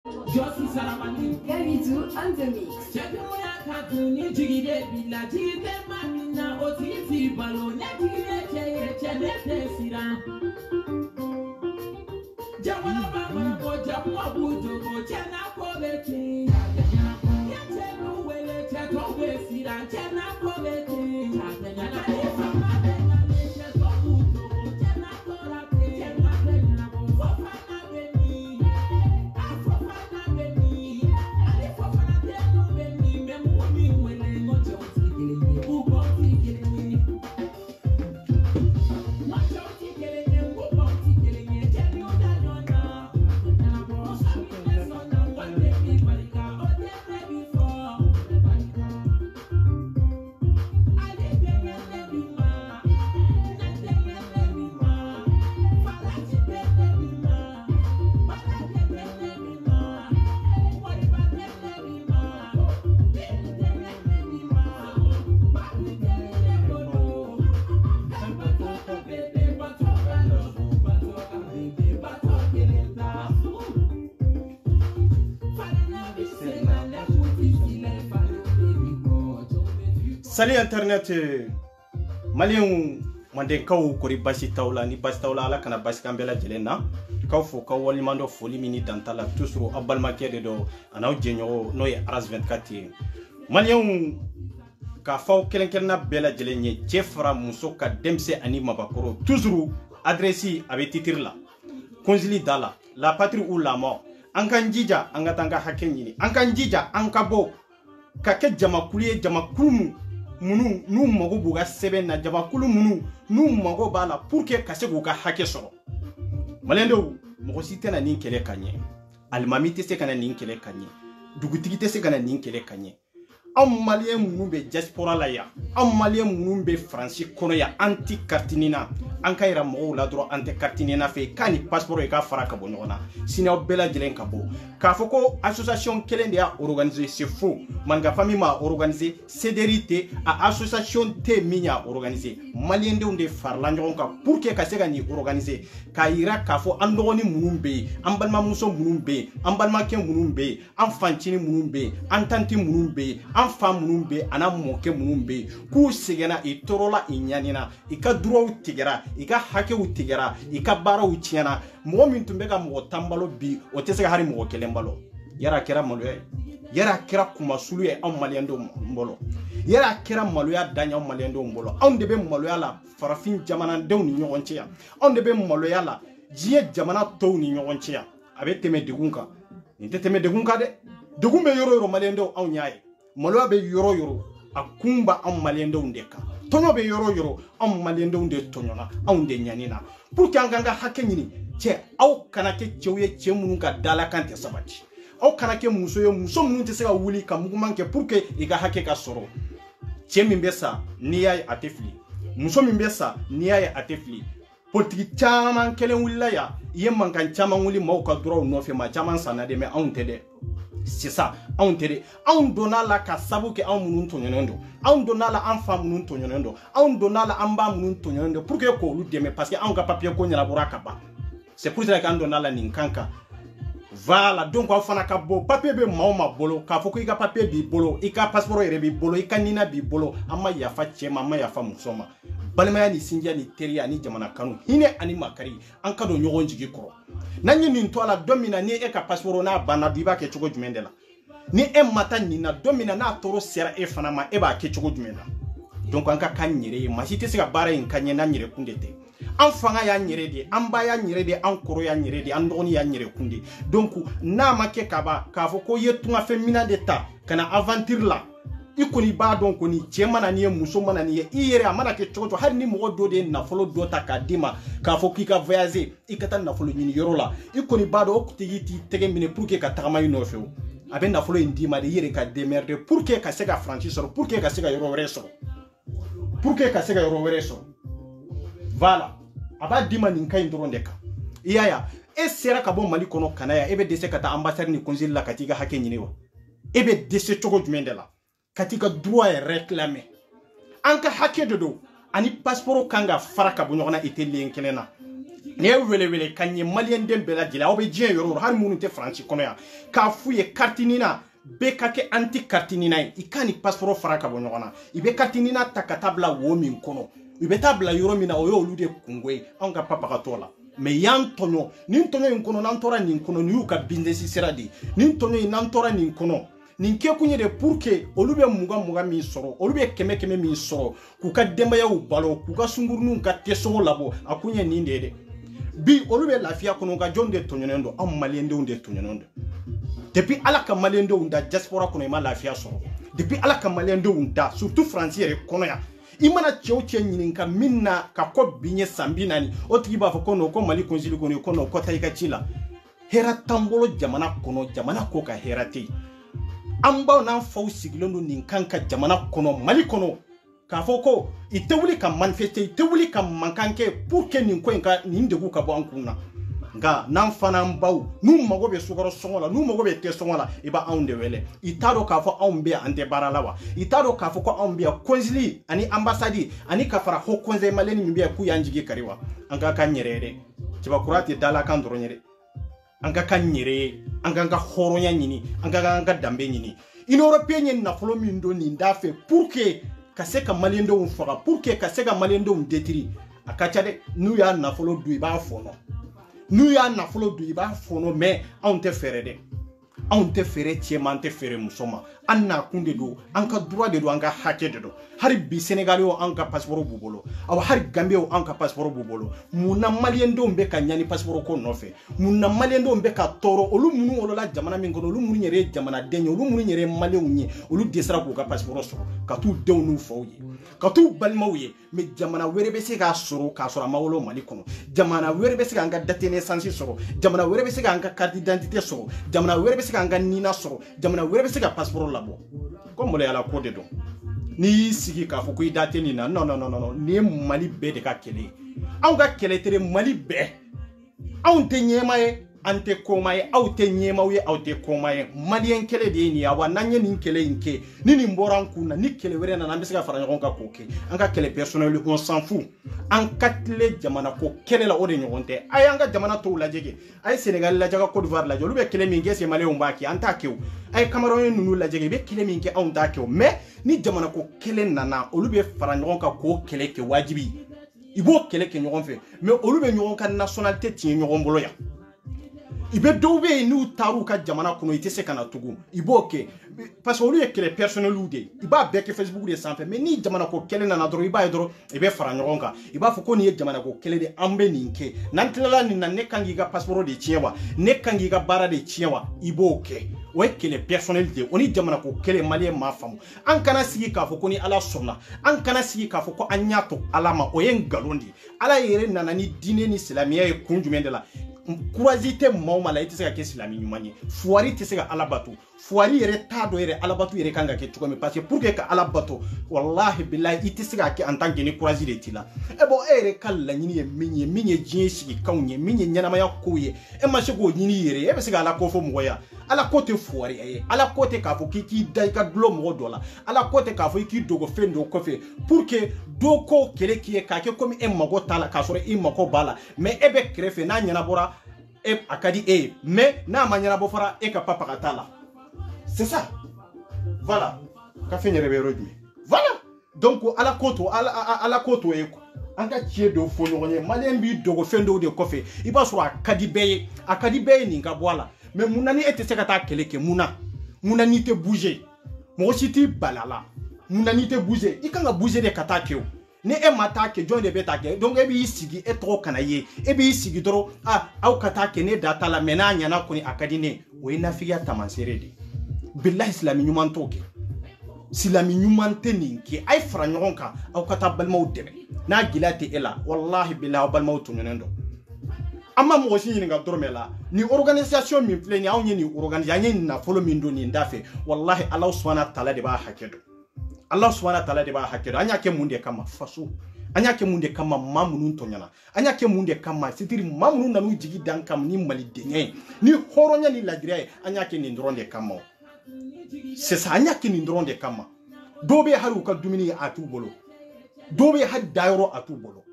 Josi Saramani, Gabitou on the mix. Chapemoya Katuni, Jigide Bila, Jigide Mamina, Otiti Balo, Nettie, Chenete Sira. Jamana Baba, Jamma Bujo, Chena Pobeti, Yatenu Wele, Chato Sira, Chena Pobeti, Salut internet malien mande kaw kori basi tawla ni basi tawla ala kana basi kambela jelena kaw fo kaw walimando foli mini dantala toujours abalma kede do anaw jenyo no ye aras 24 malien ka faw kelenkelna bela jelenye chefra muso ka demse ani mabakoro toujours adresse avec titre la konzili dala la patrie ou la mort ankanjija angatanga hakenyini ankanjija ankabo ka ke jamakuliye jamakulumu munu nu mago buga seben na jabakulu munu nu mago bala pour que kase go ka hake soro malendo mo site na ni kele kanye almami te se kana ni kele kanye dugutigi te se kana ni kele kanye am malien munu be diaspora la ya am malien munu be franci kono ya anti kartinina an kayra mo la droit anti kartinina fe kani passeport e ka fara ka bo nyona sina bela jelen ka bo ka foko association kelende ya organiser c'est faux manga famille ma organiser cédérité a association te minya organiser malien de onde farla nyon ka pour que ka se gani organiser ka ira ka fo andoni munumbe ambalma muso munumbe ambalma ken munumbe am fancini munumbe antanti munumbe am fam munumbe ana moke munumbe ku sigena i torola inyanina ika duro tigera ika hake utigera ika bara utiana mo min tumbe ka mo tambalo bi o tese hari mo kelembalo yara kera malwe yara kera kuma sulu e am maliendo mbolo yara kera maluya danya maliendo mbolo on de be maluya la farafin jamana dew ni nyonchia on de be maluya la jiye jamana to ni nyonchia abe teme degunka ni teme degunka de degumbe yoro maliendo on nyaaye maluya be yoro akumba am maliendo ndeka tonyo be yoro am maliendo nde tonyona on de nyanina pour kanganga hakenyini che au kanake chewye chemunga dala kante sabati au kanake muso yo muso munte sega wuli ka mugumanke pour que iga hake ka soro chemi mbesa niya atefli muso mbesa niya atefli politique chaman kelen wulaya yemman kan chaman wuli mauka dro no fe ma chaman sanade me on tede c'est ça on tede on donna la ka sabu ke on munun tonyondo on donna la enfant munun tonyondo on donna la amba munun tonyondo pour que ko lu deme parce que on ka papier ko nyala buraka ba c'est pour ça qu'on donna la ninkanka. Voilà, donc on fana ka bo papier be maoma bolo ka foko ika papier bi bolo ika passeport ere bi bolo ika nina bi bolo amma ya fa chema amma ya fa musoma balmaya ni sinja ni teria ni jamana kanu hine ani makari an kado nyogon jigi koro nanyi ni ntoala domina ni eka passeport na bana biba ke chogo jumendela ni mata ni na domina na toro sera e fana ma e ba ke chogo jumenda donc an ka kanyere masite sika bara in kanye na nyere kundete an fanga ya nyere de an ba ya nyere de an koro ya nyere de an doni ya nyere kunde donc na make kaba ka fo ko yetunga femina de ta kana aventure la ikoni ba don ko ni chema na ni muso mana ni iyere amana ke chocho har ni mo do de na folo do ta ka dima ka fo ki ka voyager ikata na folo ni yoro la ikoni ba do ko tigi tege mine pour que ka tagama ino feo abe na folo ndima de yere ka demerder pour que ka sega franchir soro pour que ka sega yoro reso pour que ka sega yoro reso voilà aba dima ni nkai ndrondeka iyaya e sera ka bo mali kono kanaya ebe dese kata ambassadeur ni konzil la katiga hake nyiniwa ebe dese chogo jumendela katika droit réclamer anka hake dodo ani passeport kanga faraka bu nyona iteli enkelena ne wele kanye malien dem bela jila obe jien yoro har munu te franci kono ya ka fuye kartinina be kake anti kartinina ikani passeport faraka bo nyona ibe kartinina takatabla wo min kono ibe tabla yoro mina oyo lude kungwe anga papa katola me yan tonyo nin tonyo in kono nan tora nin kono ni ka business siradi nin tonyo nan tora nin kono nin ke kunye de pour que olube muga mi soro olube keme mi soro ku ka dembaya u balo ku ka sungurnu ka teso labo akunye nin de bi olube lafia kono ga jonde tonyondo am maliende unde tonyondo depuis ala ka maliende unda diaspora kono ma lafia soro depuis ala ka maliende unda surtout français kono ya imana chew nyininka minna ka ko binye sambinani otigi ba fa kono ko mali konzili kono kono ko tayika chila hera tambolo jamana kono jamana ko ka herati amba na faw sigilondo ninkanka jamana kono mali kono ka foko itewuli ka manifester itewuli ka mankanke pour que nin ko enka nin degu ka bo ankuna nga nan fana mbaw nu mago be sugaro songola nu mago be te songola iba aunde wele itado ka fo aumbe ante baralawa itado ka fo ko aumbe konzili ani ambassadi ani kafara ho konze maleni mbiya ku yanjigi kariwa anga ka nyerere tiba kurati dala kan doro nyere anga ka nyere anga horonya nyini anga dambe nyini in européen na folo min do ni ndafe pour que kaseka malendo on fara pour que kaseka malendo on détruit akacha de nu ya na folo du iba fono nous ya nafolo du iba fono mais on te fere de on te fere tiement te fere musoma anna kunde do anka droit de do anka hake de do hari bi Sénégalais o anka passeport bubolo aw hari Gambie o anka passeport bubolo muna malien do mbeka nyani passeport ko nofe muna malien do mbeka toro olu munu olola jamana min ko olu munu nyere jamana denyo olu munu nyere malien unye olu desra ko ka passeport so ka tu dewnu fawye ka tu balmawye me jamana were be se ga soro ka soro mawolo mali kono jamana were be se ga anga date naissance soro jamana were be se ga anga carte d'identité soro jamana were be se ga anga nina soro jamana were be se ga passeport labo comme le ala ko de do ni sigi ka fo ko date ni na non ni mali be de ka kele an ga kele tere mali be an te nyemaye ante komaye aw te nyemawe aw te komaye malien kele de ni awa nanye ni kele inke ni mboran kuna ni kele were na nambe sega fara ngon ka koke an ga kele personnel on s'en fout an katle jamana ko kele la ode ngonte ay an ga jamana to la jege ay Sénégal la jaga Côte d'Ivoire la jolu be kele minge se malé umbaki anta kew ay Cameroun nunu la jege be kele minge on ta kew mais ni jamana ko kele nana olu be fara ngon ka ko kele ke wajibi ibo kele ke ngon fe mais olu be ngon ka nationalité ti ngon bolo ya ibe dobe ni utaru ka jamana kono itese kana tugu iboke parce que olu ye kele personnel ude iba beke Facebook de sanfɛ mais ni jamana ko kele na doro iba doro ibe fara ɲɔgɔn kan iba fɔ ko ni ye jamana ko kele de ambe ninke nan tilala ni na ne kangi ga passeport de tiɲɛ ne kangi ga bara de tiɲɛ iboke o ye kele personnel de oni jamana ko kele malien ma famu an kana sigi k'a fɔ ko ni ala sɔnna an kana sigi k'a fɔ ko an y'a to ala ma o ye ngalon di ala yɛrɛ nana ni diinɛ ni silamɛya ye kun jumɛn de la couragité mawma la itese ka ke silami nyumanye fuari tese ka alabatu fuari yere tado yere alabatu yere kanga ke tukome parce que pour que ka alabato wallahi billahi itese ka ke en tant que ni courage de tila e bo ere kala nyini ye minye jinsi kawnye minye nyana maya koye e ma shego nyini yere e be se ka ala ko fo moya ala kote fuari e ala kote ka fo ki dai ka dlo mo dola ala kote ka fo ki dogo fendo ko fe pour que doko kele ki e ka ke comme e mago tala ka sore e mako bala mais e be krefe na nyana bora e akadi e mais na manyana bo fara e ka papa katala c'est ça voilà ka fenyere be rodmi voilà donc ala koto e ko anga tie do fo nyonye malien bi dogo fendo de kofe iba sura akadi be ni nga boala mais munani ete sekata keleke munani te bouger mo siti balala munani te bouger ikanga bouger de kata keo ne e mata ke jonde beta ke donc e bi sigi e to kana ye e bi sigi doro au kata ke ne data la menanya na kuni akadine o ina fiya tamansere de billahi islami nyuman toke silami nyuman teninki ay fra nyonka au kata balmaw debe na gilati ela wallahi billahi balmaw tunendo amma mo aussi ni nga dormela ni organisation mi fleni aw ni organisation na folo min do ni ndafe wallahi allah subhanahu wa ta'ala de ba hakedo Allah subhanahu wa ta'ala de ba hakedo anya ke munde kama faso anya ke munde kama mamunun tonyana anya ke munde kama sitiri mamunun nanu jigi dan kam ni mali denye ni horonya ni lagire anya ke ni ndronde kama c'est ça anya ke ni ndronde kama dobe haru ka dumini atu bolo dobe had dairo atu bolo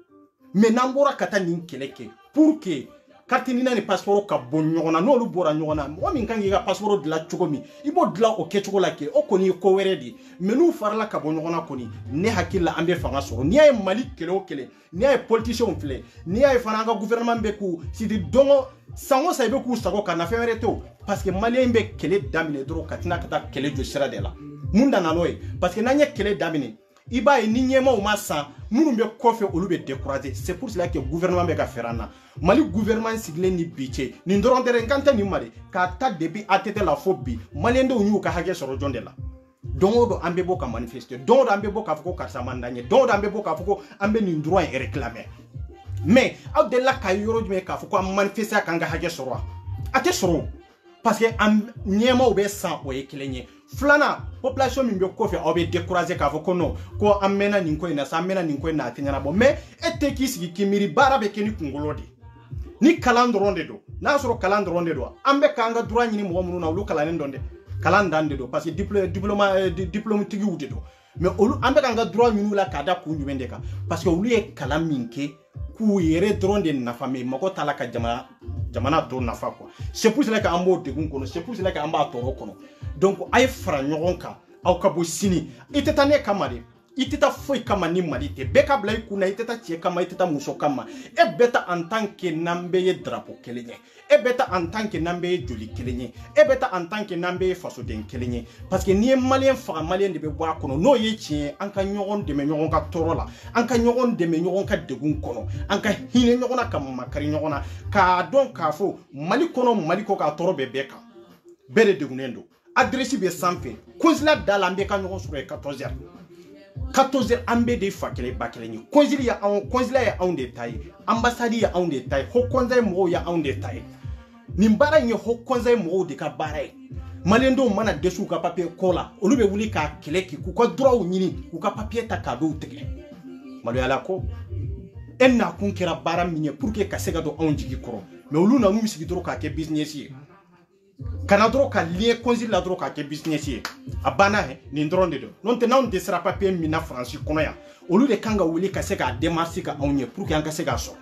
mais nambora kata ni keleke pour que carte ni nani passeport ka bon ɲɔgɔnna n'olu bɔra ɲɔgɔnna mɔgɔ min kan k'i ka passeport dilan cogo min i b'o dilan o kɛcogo la kɛ o kɔni ye ko wɛrɛ de mais n'u farala ka bɔ ɲɔgɔnna kɔni ne hakili la an bɛ fanga sɔrɔ n'i y'a ye Mali kɛlɛ o kɛlɛ n'i y'a ye politiciens filɛ n'i y'a ye fana an ka gouvernement bɛ k'u sidi dɔngɔ san o san i bɛ k'u sago ka na fɛn wɛrɛ to parce que maliyɛn bɛ kɛlɛ daminɛ dɔrɔn ka tɛna ka taa kɛlɛ jɔ sira de la mun nana n'o ye parce que n'an ye kɛlɛ daminɛ i b'a ye ni ɲɛmaaw ma san minnu bɛ kɔfɛ olu bɛ décourager c'est pour cela que gouvernement bɛ ka fɛrɛ an na Mali gouvernement sigilen ni bi cɛ nin dɔrɔn tɛ n kan tɛ nin ma de k'a ta depuis ATT la fo bi maliyɛn denw y'u ka hakɛ sɔrɔ jɔn de la don o don an bɛ bɔ ka manifester don o don an bɛ bɔ k'a fɔ ko karisa man d'an ye don o don an bɛ bɔ k'a fɔ ko an bɛ nin droit in réclamer mais aw delila k'a ye yɔrɔ jumɛn k'a fɔ ko an manifester k'an ka hakɛ sɔrɔ a tɛ sɔrɔ parce que an ɲɛmaaw bɛ san o ye kelen ye filanan population min bɛ kɔfɛ aw bɛ décourager k'a fɔ ko non ko an mɛnna nin ko in na sa an mɛnna nin ko in na a tɛ ɲɛnabɔ mais e tɛ k'i sigi k'i miiri baara bɛ kɛ ni kunkolo de ni kalan dɔrɔn de don n'a sɔrɔ kalan dɔrɔn de don an bɛ k'an ka droit ɲini mɔgɔ minnu na olu kalannen dɔn dɛ kalan dan de don parce que diplôme tigiw de don mais olu an bɛ k'an ka droit ɲini la k'a da kun jumɛn de kan parce que olu ye kalan min kɛ k'u yɛrɛ dɔrɔn de nafa mais mɔgɔ t'a la ka jamana tɔ nafa quoi c'est pour cela que an b'o degun kɔnɔ c'est pour cela que an b'a tɔɔrɔ kɔnɔ donc a ye fara ɲɔgɔn kan aw ka bɔ sini i tɛ taa ne kama de i tɛ taa foyi kama ni Mali tɛ bɛɛ ka bila i kun na i tɛ taa cɛ kama i tɛ taa muso kama e bɛ taa en tant que n'an bɛɛ ye drapeau kelen ye e bɛ taa en tant que n'an bɛɛ ye joli kelen ye e bɛ taa en tant que n'an bɛɛ ye fasoden kelen ye parce que n'i ye maliyɛn faga maliyɛn de bɛ bɔ a kɔnɔ n'o ye tiɲɛ ye an ka ɲɔgɔn dɛmɛ ɲɔgɔn ka tɔɔrɔ la an ka ɲɔgɔn dɛmɛ ɲɔgɔn ka degun kɔnɔ an ka hinɛ ɲɔgɔn na ka makari ɲɔgɔn na k'a dɔn k'a fɔ Mali kɔnɔ Mali kɔ k'a tɔɔrɔ bɛ bɛɛ kan bɛɛ de degunnen don adresse bɛ sanfɛ consulat da la an bɛ ka ɲɔgɔn sɔrɔ ye 14 heures an bɛɛ de fa kelen ba kelen ye consulat ye anw de ta ye ambassade ye anw de ta ye haut conseil mɔgɔw ye anw de ta ye nin baara in ye haut conseil mɔgɔw de ka baara ye maliyɛn denw mana dɛsɛ u ka papier ko la olu bɛ wuli k'a kɛlɛ kɛ k'u ka droit ɲini k'u ka papier ta k'a dɔw tigɛ maloyala ko e n'a kun kɛra baara min ye pour que ka se ka don anw jigi kɔrɔ mais olu na n'u sigi dɔrɔn k'a kɛ business ye kana dɔrɔn ka lié consul la dɔrɔn k'a kɛ business ye a banna nin dɔrɔn de don n'o tɛ n'anw dɛsɛra papier min na France kɔnɔ yan olu de kan ka wuli ka se k'a démarche ka anw ye pour que an ka se k'a sɔrɔ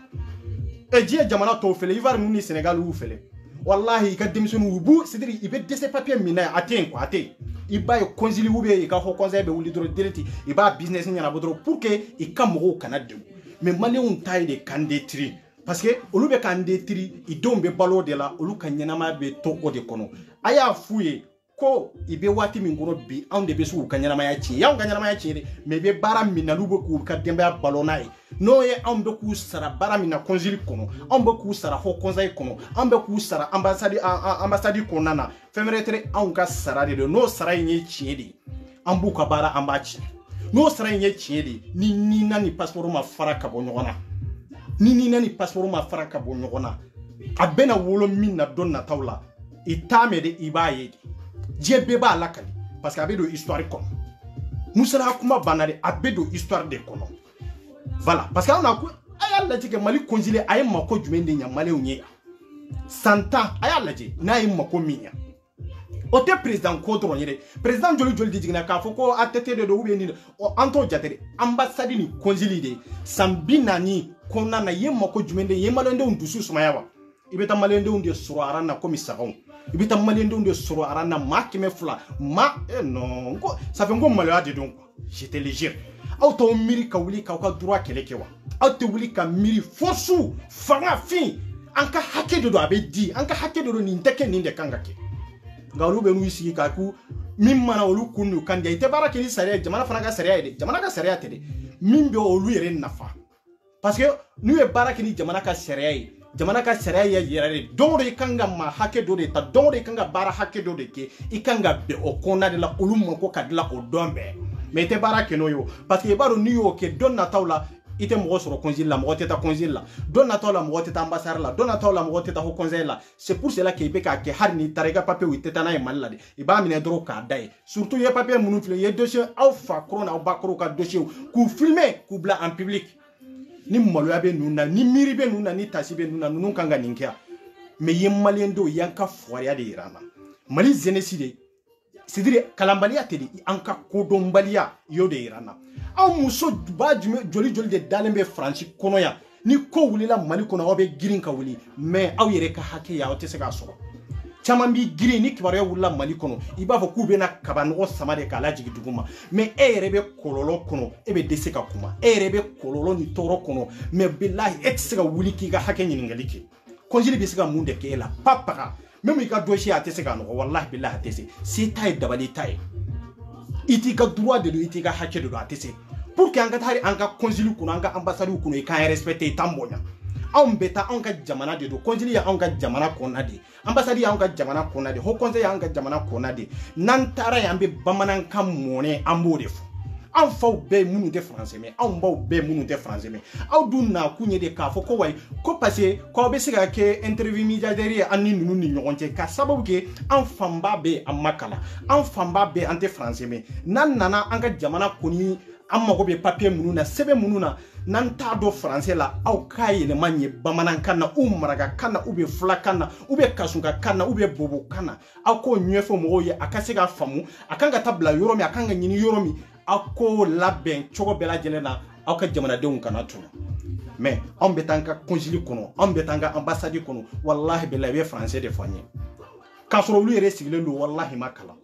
diɲɛ jamana tɔw fɛlɛ Ivoire ninnu ni Sénégal y'u fɛlɛ wallahi i ka denmisɛnninw bu c'est-à-dire i bɛ dɛsɛ papier min na yan a tɛ yen quoi a tɛ yen i b'a ye consul ou bien i ka haut conseil bɛ wuli dɔrɔn direct i b'a business ɲɛnabɔ dɔrɔn pour que i ka mɔgɔw kana degun mais maliyɛnw ta ye de candidature parce que olu bɛ k'an détruire i denw bɛ balo de la olu ka ɲɛnamaya bɛ to o de kɔnɔ a y'a f'u ye ko i bɛ waati min kɔnɔ bi anw de bɛ se k'u ka ɲɛnamaya tiɲɛ y'anw ka ɲɛnamaya tiɲɛ dɛ mais i bɛ baara min na n'u bɛ k'u ka denbaya balo n'a ye n'o ye anw bɛ k'u sara baara min na consul kɔnɔ anw bɛ k'u sara haut conseil kɔnɔ anw bɛ k'u sara ambassade kɔnɔna na fɛn wɛrɛ tɛ anw ka sara de don n'o sara in ye tiɲɛ de ye an b'u ka baara an b'a tiɲɛ n'o sara in ye tiɲɛ de ye ni na ni passeport ma fara ka bɔ ɲɔgɔn na ni na ni passeport ma fara ka bɔ ɲɔgɔn na a bɛna wolo min na don nataw la i t'a mɛn de i b'a ye de diɲɛ bɛɛ b'a lakali parce que a bɛ don histoire kɔnɔ musala kuma banna de a bɛ don histoire de kɔnɔ voilà parce que an na ko a y'a lajɛ kɛ Mali consulat a ye mako jumɛn de ɲɛ maliyɛnw ye san 10 a y'a lajɛ n'a ye mako min ɲɛ o tɛ président ko dɔrɔn ye dɛ président joli de jiginna k'a fɔ ko ATT de don ou bien nin an t'o jate dɛ ambassade ni consulat de san 40 kɔnɔna na i ye mako jumɛn de ye maliyɛndenw dusu sumaya wa i bɛ taa maliyɛndenw de sɔrɔ aran na komi sagaw i bɛ taa maliyɛndenw de sɔrɔ aran na maa 200 non ko ça fait ko maloya de don je te le jure aw t'aw miiri ka wuli k'aw ka droit kɛlɛ kɛ wa aw tɛ wuli ka miiri force fanga fin an ka hakɛ de don a bɛ di an ka hakɛ de don nin tɛ kɛ nin de kan ka kɛ nka olu bɛ n'u sigi k'a ku min mana olu kun n'u kan i tɛ baara kɛ ni sariya ye jamana fana ka sariya ye dɛ jamana ka sariya tɛ dɛ min bɛ olu yɛrɛ nafa parce que n'u ye baara kɛ ni jamana ka sariya ye jamana ka sariya ye yɛrɛ de don o don i kan ka maa hakɛ dɔ de ta don o don i kan ka baara hakɛ dɔ de kɛ i kan ka bɛn o kɔnɔna de la olu mako ka dilan o dɔn bɛɛ mais i tɛ baara kɛ n'o ye o parce que i b'a dɔn n'i y'o kɛ don nataw la i tɛ mɔgɔ sɔrɔ consul la mɔgɔ tɛ taa consul la don nataw la mɔgɔ tɛ taa ambassade la don nataw la mɔgɔ tɛ taa haut conseil la c'est pour cela que i bɛ k'a kɛ hali n'i taara i ka papier i tɛ taa n'a ye Mali la dɛ i b'a minɛ dɔrɔn k'a da ye surtout i ye papier minnu filɛ i ye dossier aw fa kɔrɔ n'aw ba kɔrɔw ka dossier k'u filmer k'u bila en public ni maloya bɛ ninnu na ni miiri bɛ ninnu na ni tasi bɛ ninnu na ninnu kan ka nin kɛ mais i ye maliyɛndenw y'an ka fugariya de yira an na Mali jeunesse de c'est-à-dire kalanbaliya tɛ de an ka kodɔnbaliya y'o de yira an na aw muso ba joli de dalen bɛ France kɔnɔ yan ni ko wulila Mali kono aw be girin ka wuli mais aw yere ka hake ya aw te se ka sɔrɔ caman bi girin ni kibaruya wulila Mali kono i b'a fɔ k'u bena kabanɔgɔ sama de k'a lajigi duguma mais e yɛrɛ be kɔlɔlɔ kɔnɔ e be dɛsɛ ka kuma e yɛrɛ be kɔlɔlɔ ni tɔɔrɔ kɔnɔ mais billahi e tɛ se ka wuli k'i ka hakɛ ɲininkali kɛ kɔnjili be se ka mun de kɛ e la papaga même i ka dossier a tɛ se ka nɔgɔ wallahi billahi a tɛ se ta ye dabali ta ye i t'i ka droit de do i t'i ka hakɛ de do a tɛ se pour que an ka taa an ka kɔnjili kɔnɔ an ka ambassade kɔnɔ i k'an respecter i t'an bonya anw bɛ taa anw ka jamana de do kɔnjili ye anw ka jamana kɔnɔna de ambassade ye anw ka jamana kɔnɔna de haut conseil ye anw ka jamana kɔnɔna de n'an taara ye an bɛ bamanankan mɔnɛ an b'o de fɔ anw faw bɛɛ ye minnu tɛ français mɛn anw baw bɛɛ ye minnu tɛ français mɛn aw dun na kun ye de k'a fɔ ko wayi ko parce que k'aw bɛ se ka kɛ intermédiaire ye an ni ninnu ni ɲɔgɔn cɛ ka sababu kɛ an fanba bɛ an ma kalan an fanba bɛ an tɛ français mɛn n'an nana an ka jamana kɔni an mago bɛ papier minnu na sɛbɛn minnu na n'an t'a dɔn français la aw k'a yɛlɛma ɲɛ bamanankan na ou marakakan na ou bien fulakan na ou bien kasunkakan na ou bien bobokan na aw k'o ɲɛfɔ mɔgɔw ye a ka se k'a faamu a kan ka taa bila yɔrɔ min a kan ka ɲini yɔrɔ min aw k'o labɛn cogo bɛɛ lajɛlen na aw ka jamanadenw kana tunu mais anw bɛ taa an ka consulat kɔnɔ anw bɛ taa an ka ambassade kɔnɔ wallahi billahi i bɛ français de fɔ an ye k'a sɔrɔ olu yɛrɛ sigilen don wallahi ma kalan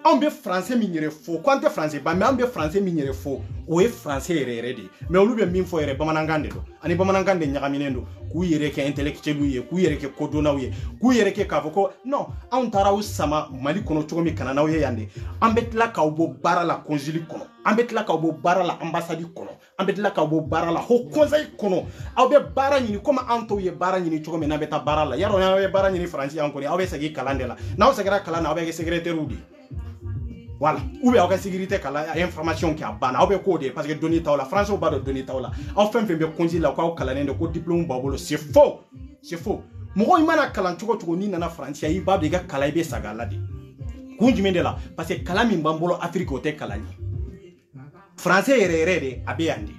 anw bɛ français min yɛrɛ fɔ ko an tɛ français ba mais anw bɛ français min yɛrɛ fɔ o ye français yɛrɛ yɛrɛ de mais olu bɛ min fɔ yɛrɛ bamanankan de don ani bamanankan de ɲagaminen don k'u yɛrɛ kɛ intellectuel ye k'u yɛrɛ kɛ kodɔnnaw ye k'u yɛrɛ kɛ k'a fɔ ko non anw taara aw sama Mali kɔnɔ cogo min kana n'aw ye yan de an bɛ tila k'aw bɔ baara la consulat kɔnɔ an bɛ tila k'aw bɔ baara la ambassade kɔnɔ an bɛ tila k'aw bɔ baara la haut conseil kɔnɔ aw bɛ baara ɲini komi an tɔw ye baara ɲini cogo min n'an bɛ taa baara la yarɔ n'aw ye baara ɲini faransi yan kɔni aw bɛ segin kalan de la n'aw seginna kalan na aw bɛ kɛ secrétaire de voilà ou bien aw ka sécurité kalan information kɛ a banna aw bɛ k'o de parce que doni t'aw la français b'a dɔn doni t'aw la aw fɛn fɛn bɛ consulat la k'aw kalannen de ko diplôme b'aw bolo c'est faux mɔgɔ i mana kalan cogo cogo n'i nana faransiya i b'a dɔn i ka kalan i bɛ sag'a la de kun jumɛn de la parce que kalan min b'an bolo Afrique o tɛ kalan ye français yɛrɛ yɛrɛ de a bɛ yan de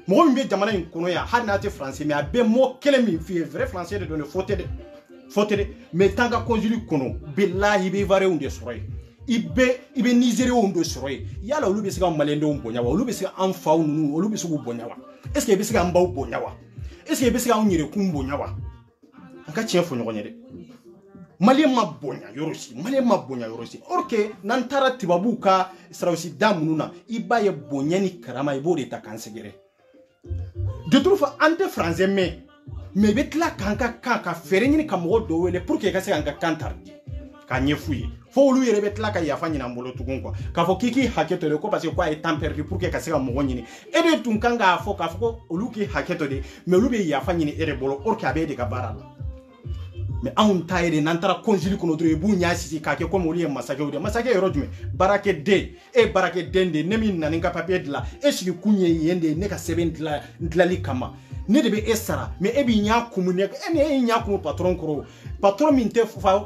mɔgɔ min bɛ jamana in kɔnɔ yan hali n'a tɛ français mais a bɛ mot kelen min f'i ye vrai français de don de faux tɛ dɛ mais tant ka consulat kɔnɔ billahi i bɛ ivoirien de sɔrɔ yen i bɛ nigériens de sɔrɔ yen yala olu bɛ se ka maliyɛndenw bonya wa olu bɛ se ka an faw ninnu olu bɛ se k'u bonya wa est ce que i bɛ se k'an baw bonya wa est ce que i bɛ se k'anw yɛrɛkun bonya wa an ka tiɲɛ fɔ ɲɔgɔn ye dɛ maliyɛn ma bonya yɔrɔ si or que n'an taara tubabuw ka sararosi da minnu na i b'a ye bonya ni karama i b'o de ta k'an sɛgɛrɛ de toute façon an tɛ français mɛn mais i bɛ tila k'an ka kan ka fɛɛrɛ ɲini ka mɔgɔ dɔw wele pour que i ka se k'an ka kan tardi k'a ɲɛf'u ye fo olu yɛrɛ bɛ tila ka yafa ɲini an bolo tugun quoi k'a fɔ k'i hakɛ to de ko parce que k'a ye temps perdu pour que ka se ka mɔgɔ ɲini e de tun kan k'a fɔ ko olu k'i hakɛ to de mais olu bɛ yafa ɲini e de bolo or que a bɛ e de ka baara la mais anw ta ye de n'an taara consulat kɔnɔ dɔrɔn i b'u ɲɛ sisi k'a kɛ komi olu ye masakɛw de masakɛ yɔrɔ jumɛn baarakɛden e ye baarakɛden de ne min nana n ka papier dilan e sigi kun ye yen de ne ka sɛbɛn dilali kama ne de bɛ e sara mais e b'i ɲɛ kumu ne ni e y'i ɲɛ kumu patron kɔrɔ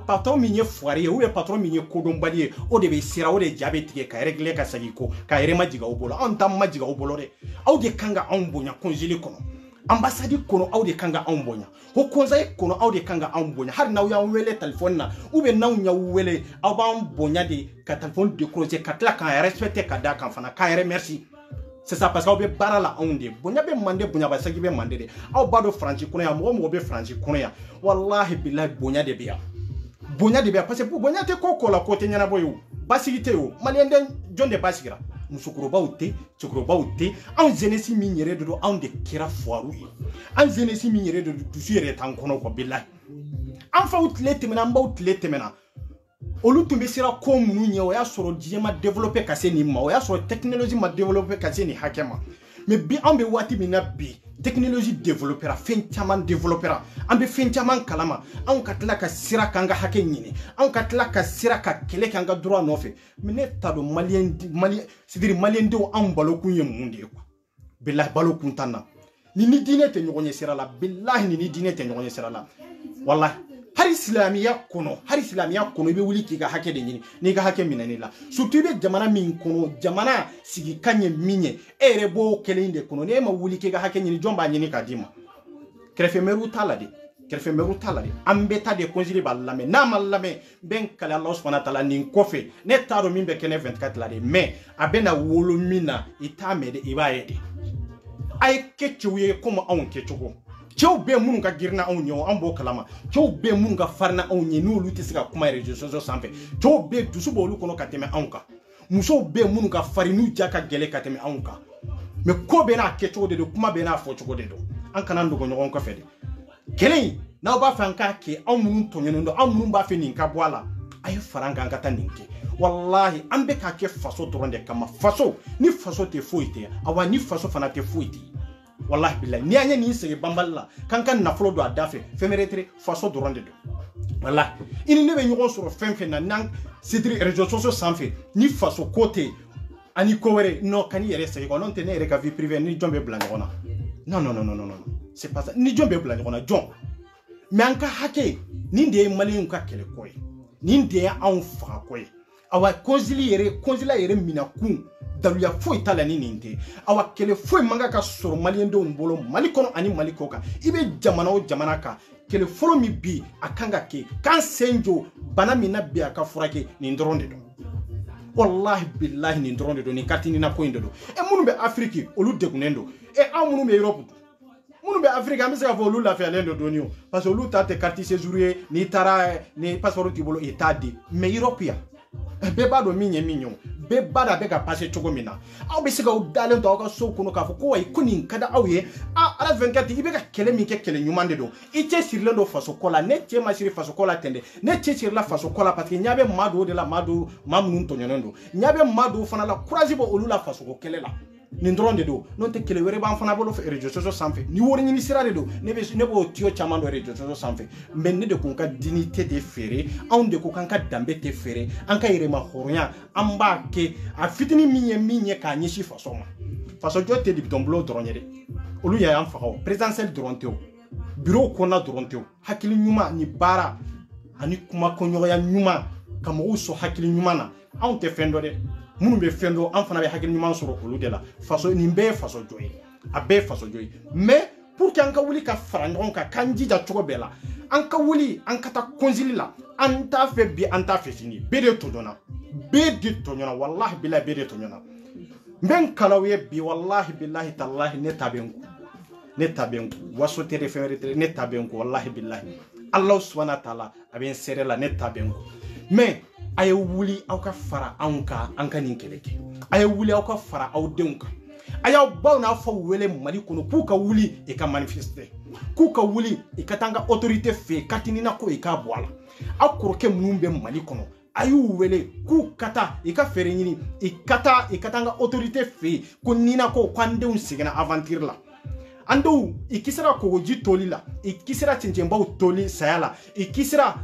patron min ye fuwari ye ou bien patron min ye kodɔnbali ye o de bɛ sira o de ja bɛ tigɛ ka régler ka segin ko ka yɛrɛ majigin aw bolo anw t'an majigin aw bolo dɛ aw de kan ka anw bonya consulat kɔnɔ ambassade kɔnɔ aw de kan ka anw bonya haut conseil kɔnɔ aw de kan ka anw bonya hali n'aw y'an wele téléphone na ou bien n'aw y'aw wele aw b'an bonya de ka téléphone décrocher ka tila k'an respecter ka da kan fana k'an yɛrɛ merci c'est ça parce que aw bɛ baara la anw de bonya bɛ mande bonya ba sagi bɛ mande de aw b'a dɔn faransi kɔnɔ yan mɔgɔ bɛ faransi kɔnɔ yan wallahi billahi bonya de bɛ yan parce que bonya tɛ ko la ko tɛ ɲɛnabɔ ye o basigi tɛ o maliyɛn den jɔn de basigira musokɔrɔbaw tɛ cɛkɔrɔbaw tɛ anw jeunesse min yɛrɛ de don anw de kɛra fuwaru ye anw jeunesse min yɛrɛ de don dusu yɛrɛ t'an kɔnɔ quoi billahi an faw tile tɛmɛna an baw tile tɛmɛna olu tun bɛ siran ko minnu ɲɛ o y'a sɔrɔ diɲɛ ma développer ka se nin ma o y'a sɔrɔ technologie ma développer ka se nin hakɛ ma mais bi an bɛ waati min na bi technologie développera fɛn caman développera an bɛ fɛn caman kalama anw ka tila ka sira k'an ka hakɛ ɲini anw ka tila ka sira ka kɛlɛ k'an ka droit nɔfɛ mais ne t'a dɔn maliyɛndenw anw balokun ye mun de ye quoi billahi balokun t'an na ni diinɛ tɛ ɲɔgɔn ɲɛ sira la billahi ni diinɛ tɛ ɲɔgɔn ɲɛ sira la wallahi hari silamɛya kɔnɔ i bɛ wuli k'i ka hakɛ de ɲini n'i ka hakɛ minɛn'i la surtout i bɛ jamana min kɔnɔ jamana sigi kan ye min ye e yɛrɛ b'o kelen de kɔnɔ n'e ma wuli k'i ka hakɛ ɲini jɔn b'a ɲini k'a d'i ma kɛrɛfɛmɛriw t'a la de an bɛ taa de consulat b'a lamɛn n'a ma lamɛn n bɛ n kale Alahu subahana taala nin kɔfɛ ne t'a dɔn min bɛ kɛ ne 24 la de mais a bɛ na wolo min na i t'a mɛn de i b'a ye de ay ke cewye comme on ke cogo cew be mun ga girna on nyo an bo kalama cew be mun ga farna on nyi no luti sika kuma réseaux sociaux sanfé cew be dusu bo lu kono kateme anka muso be mun ga farinu jaka gele kateme anka me ko be na ke cogo de kuma be na fo cogo de do an kana ndo nyon ko fede kelen na ba fa anka ke an mun to nyen ndo an mun ba fe ninka boala ay faranga ngata ninke wallahi an be ka ke faso doronde kama faso ni faso te foite awa ni faso fana te foite wallahi billahi ni anya ni sege bamballa kankan na flo do adafe femeretre faso doronde do wallahi ini ne be nyogo soro fenfe na nan sidri réseaux sociaux sanfe ni faso côté ani kowere no kani yere sege ko non te ne reka vie privée ni jombe blanc non c'est pas ça ni jombe blanc ona jon mais anka hake ni de malin ka kele koy ni de an fa koy awa konzila yere mina kun daluya foi tala ni ninte awa kele foi manga ka soro malien do mbolo mali kono ani mali koka ibe jamana o jamana ka kele folo mi bi akanga ke kan senjo bana mina bi aka furake ni ndronde do wallahi billahi ni ndronde do ni katini na koindo do e munu be afrique olu degunendo e amunu be europe munu be afrique amese ka olu la fe lendo do niyo parce que olu tate carte séjour ni tara ni passeport tibolo etadi mais européen beba do minyo beba da bega passer chogomina aw be siga udalen to ka so kuno ka fo ko way kuni kada awye a ala 24 ibeka kele mi ke kele nyumande do ite sirle do faso kola ne tie ma siri faso kola tende ne tie sirla faso kola parce que nyabe mado de la mado mamnun to nyonondo nyabe mado fana la courage bo olula faso ko kele la ni ndronde do non te kele were ban fana bolo fe réseaux sociaux sanfe ni wori ni sirade do ne bo tio chamando réseaux sociaux sanfe men ne de ko ka dignité de féré on de ko kan ka dambe te féré an ka yere ma horonya amba ke a fitini minye ka nyishi faso ma faso jote di domblo dronye de olu ya am fawo présidentiel dronteo bureau ko na dronteo hakili nyuma ni bara ani kuma ko nyoya nyuma kamo so hakili nyuma na on te fendo de munu be fendo an fana be hakili nyuma soro olu de la faso ni be faso joyi a be faso joyi mais pour que an ka wuli ka farangon ka kanji ja chogo bela an ka wuli an ka ta konzili la an ta fe bi an ta fe fini be de tojona wallahi billahi be de tojona ben kalawe bi wallahi billahi tallahi ne tabenku waso tere femeretere ne tabenku wallahi billahi allah subhanahu wa ta'ala aben serela ne tabenku mais ay wuli aw ka fara anka nin keleke ay wuli aw ka fara aw denka ayaw baw na fa wele mali kono ku ka wuli e ka manifester ku ka wuli e ka tanga autorité fe katini na ko e ka boala akoroke munumbe mali kono ayu wele ku kata e ka fere nyini e katanga autorité fe ko nina ko kwande un sigana aventure la ando e kisira ko ji toli la e kisira tinjemba toli sayala e kisira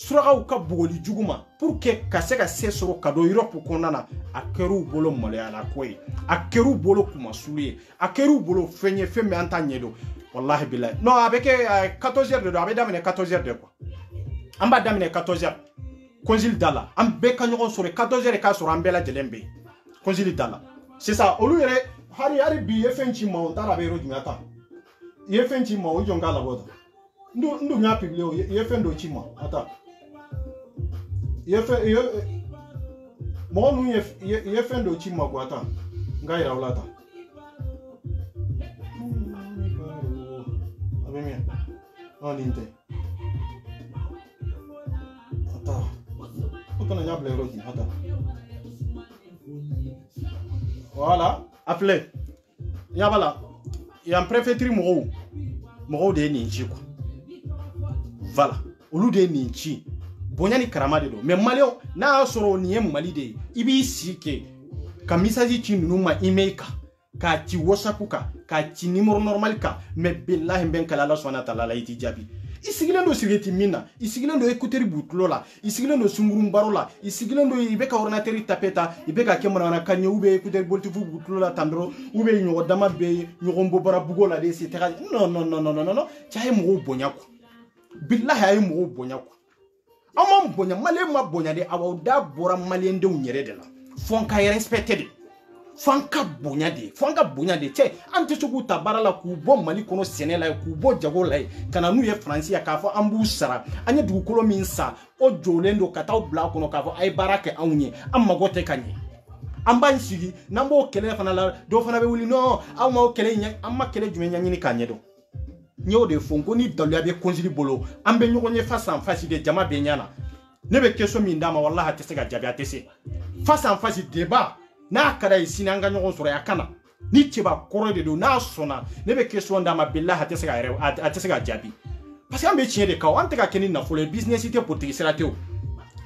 suragaw ka bogoli juguma pour que kaseka sesoro kado Europe konana akeru bolo moleala koy akeru bolo kuma suliye akeru bolo fenye femme antanye do wallahi billahi no avec 14 heures de avec damine 14 heures de quoi amba damine 14 heures konzil dala am be kanyo sore 14 heures ka soro ambela jelembe konzil dala c'est ça olu yere hari bi efenchi mo tara be roji mata efenchi mo o jonga la boda ndu nya publio efendo chima ata mo nu efendo chima kwa ata ngaira ulata abemia no ninte ata otona nya ble roji ata voilà appelez yabala ya préfecture mo de ni nchi kwa voilà olu de ni nchi bonyani karama de do mais malio na soro ni mali de ibi sike ka message ci numa email ka ci whatsapp ka ci numéro normal ka mais billahi ben kala Allah subhanahu wa ta'ala la iti jabi isigilendo sigeti mina isigilendo écouter butlo la isigilendo sungurum barola isigilendo ibeka ordinateur tapeta ibeka kemana na kanyo ube écouter boltifu butlo la tandro ube nyo dama be nyo mbobara bugola de etc. non chaye mo bonyako billahi ay mo bonyako amam bonya male ma bonya de awda bora male nde unyere de la fonka respecté de fonka bonya de che ante chugu tabara la ku bo mali kono senela ku bo jago la kana nu ye france ya ka fo ambu sara anya du kolo min sa o jolendo kata o bla kono ka fo ay barake awnye amma gote kanye amba nsigi nambo kele fana la do fana be wuli no aw ma kele nya amma kele jume nya nyini kanyedo nyo de fonko ni dalu ya be konjili bolo ambe nyoko nye face en face de jama be nyana ne be keso mi ndama wallahi te sega jabi atese face en face débat na kada isina nga nyoko sura yakana ni tiba koro de do na sona ne be keso ndama billahi te sega re atese ga jabi parce que ambe chien de kaw ante ka keni na fo le business ite politique sera teo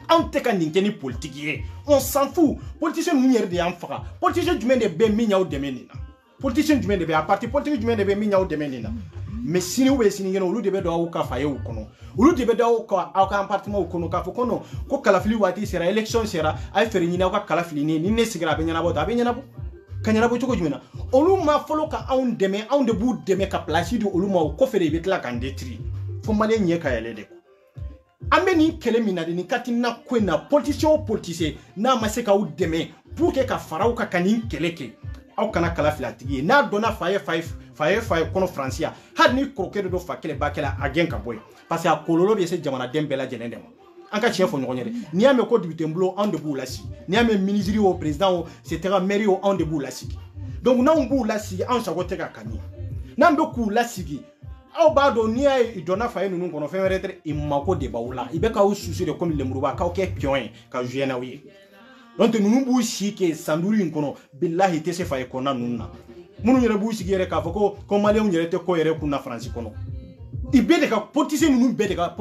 ante ka ninkeni politique on s'en fout politicien nous yerde yam faka politicien du mende be minya o demenina politicien du mende be a parti politique du mende be minya o demenina mais sini ou be sini ngeno olu de be do awu ka faye u kono olu de be do awu ka appartement u kono ka fo kono ko kala fili wati sera election sera ay feri nyina ka kala fili ni ne sigira be nyana bo da be nyana bo kanyana bo choko jumena olu ma folo ka on deme on de bu deme ka place du olu ma ko fere be tla kan detri fo male nye ka yele de ambe ni kele minade ni katina kwena politicien na maseka u deme pour que ka farau ka kanin keleke au kana kala filatigi na dona faye kono francia had ni krokedo do fakele bakela agen ka boy parce que akololo be se jamana dembela jelende mo anka chien fo nyonyere ni ame ko député mblo en debout la si ni ame ministre au président etc maire au en debout la si donc na mbu la si an sagote ka kani na mbe ku la sigi aw ba do ni ay dona faye nunu kono fe retre imako de bawla ibe ka ususu de comme le muruba ka o ke pion ka juena wi donc nunu bu shike sanduri nkono billahi te se faye kona nunna munu yere bu shike yere ka foko ko malien yere te ko yere kuna france kono ibe de ka politicien nunu be de ka